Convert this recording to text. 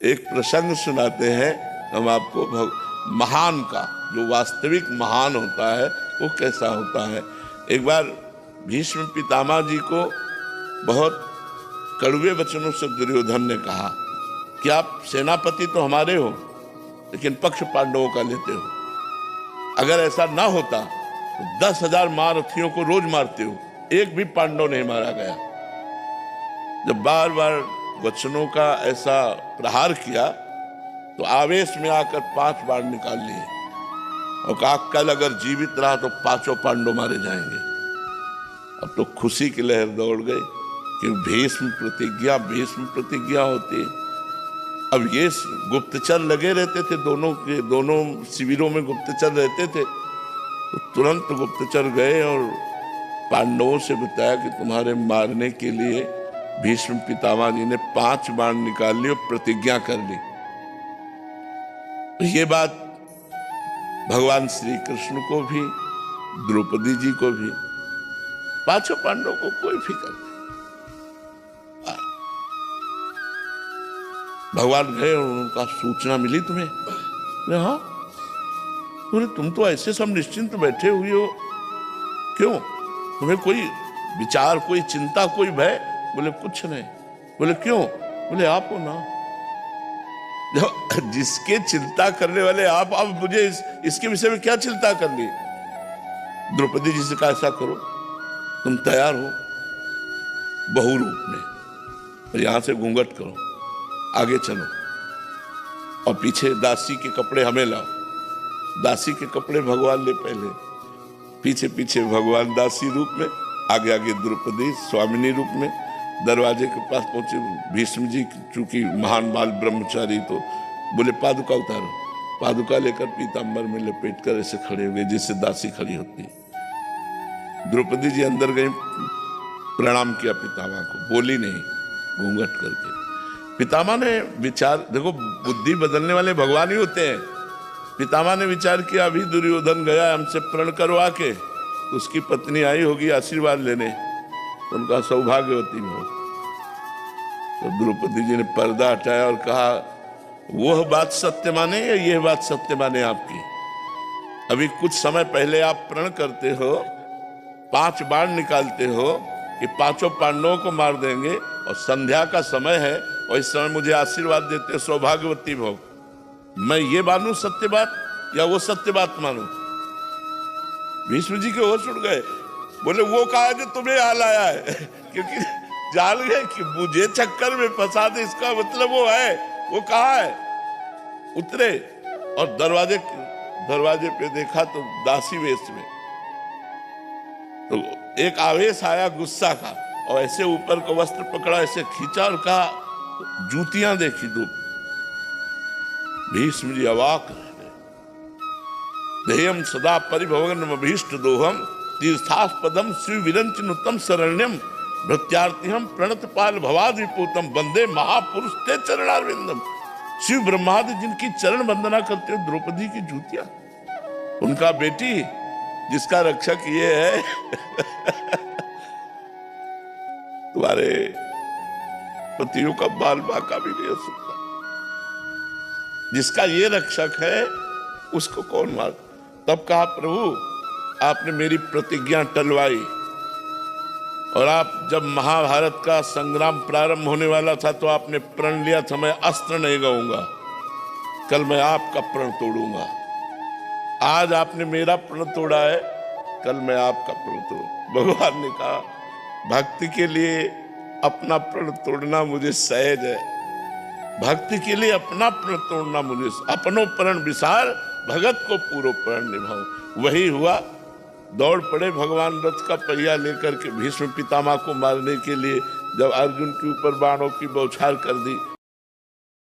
एक प्रसंग सुनाते हैं हम आपको महान का, जो वास्तविक महान होता है वो कैसा होता है। एक बार भीष्म पितामह जी को बहुत कड़वे वचनों से दुर्योधन ने कहा कि आप सेनापति तो हमारे हो, लेकिन पक्ष पांडवों का लेते हो। अगर ऐसा ना होता तो 10,000 महारथियों को रोज मारते हो, एक भी पांडव नहीं मारा गया। जब बार बार वचनों का ऐसा प्रहार किया तो आवेश में आकर 5 बाण निकाल लिए और कहा कल अगर जीवित रहा तो 5 पांडव मारे जाएंगे। अब तो खुशी की लहर दौड़ गई कि भीष्म प्रतिज्ञा होती है। अब ये गुप्तचर लगे रहते थे, दोनों शिविरों में गुप्तचर रहते थे। तो तुरंत गुप्तचर गए और पांडवों से बताया कि तुम्हारे मारने के लिए भीष्म पितामह जी ने 5 बाण निकाल ली और प्रतिज्ञा कर ली। ये बात भगवान श्री कृष्ण को भी, द्रौपदी जी को भी, 5 पांडवों को कोई फिक्र नहीं। भगवान गए और उनका सूचना मिली तुम्हें? हाँ। बोले तुम तो ऐसे सब निश्चिंत बैठे हुए हो, क्यों? तुम्हें कोई विचार, कोई चिंता, कोई भय? बोले कुछ नहीं। बोले क्यों? बोले आप हो ना, जिसके चिंता करने वाले आप मुझे इसके विषय में क्या चिंता करनी? द्रौपदी जी से कहा ऐसा करो, तुम तैयार हो बहु रूप में और यहां से घूंघट करो, आगे चलो और पीछे दासी के कपड़े हमें लाओ। दासी के कपड़े भगवान ले पहले, पीछे पीछे भगवान दासी रूप में, आगे आगे द्रौपदी स्वामिनी रूप में। दरवाजे के पास पहुंचे भीष्म जी, चूंकि महान बाल ब्रह्मचारी, तो बोले पादुका उतारो। पादुका लेकर पीतांबर में लपेट कर ऐसे खड़े हो गए जैसे दासी खड़ी होती है। द्रौपदी जी अंदर गई, प्रणाम किया पितामह को, बोली नहीं, घूंघट करके। पितामह ने विचार, देखो बुद्धि बदलने वाले भगवान ही होते हैं। पितामह ने विचार किया अभी दुर्योधन गया हमसे प्रण करवा के, उसकी पत्नी आई होगी आशीर्वाद लेने, उनका सौभाग्यवती हो। तो द्रौपदी जी ने पर्दा हटाया और कहा वह बात सत्य माने या यह बात सत्य माने आपकी? अभी कुछ समय पहले आप प्रण करते हो, 5 बाण निकालते हो कि 5 पांडवों को मार देंगे, और संध्या का समय है और इस समय मुझे आशीर्वाद देते हो सौभाग्यवती भव। मैं ये मानूं सत्य बात या वो सत्य बात मानूं? भीष्म जी के होश उड़ गए। बोले वो कहा जो तुम्हें हाल आया है, क्योंकि जान गए कि मुझे चक्कर में फंसा दे, इसका मतलब वो है। वो कहा है? उतरे और दरवाजे पे देखा तो दासी वेश में। तो एक आवेश आया गुस्सा का, और ऐसे ऊपर का वस्त्र पकड़ा, ऐसे खींचा और कहा जूतियां देखी दो। भीष्म जी अवाक रह गए। देयम सदा परिभवनम अभीष्ट दोहम तीर्थास्पदम शिव विरंचनुतम शरण्यम भृत्यार्थिहम प्रणतपाल भवादिपूतम वंदे महापुरुष ते चरणारविंदम। शिव ब्रह्मादि जिनकी चरण वंदना करते हो, द्रौपदी की जूतियां, उनका बेटी जिसका रक्षक ये है तुम्हारे पतियों का बाल बाका भी नहीं हो सकता, जिसका ये रक्षक है उसको कौन मार? तब कहा प्रभु आपने मेरी प्रतिज्ञा टलवाई, और आप जब महाभारत का संग्राम प्रारंभ होने वाला था तो आपने प्रण लिया था मैं अस्त्र नहीं गाऊंगा, कल मैं आपका प्रण तोड़ूंगा। आज आपने मेरा प्रण तोड़ा है, कल मैं आपका प्रण तोड़ूंगा। भगवान ने कहा भक्ति के लिए अपना प्रण तोड़ना मुझे सहज है, भक्ति के लिए अपना प्रण तोड़ना मुझे, अपनों प्रण विसार भगत को पूरो प्रण निभाओ। वही हुआ, दौड़ पड़े भगवान रथ का पहिया लेकर के भीष्म पितामह को मारने के लिए। जब अर्जुन के ऊपर बाणों की बौछार कर दी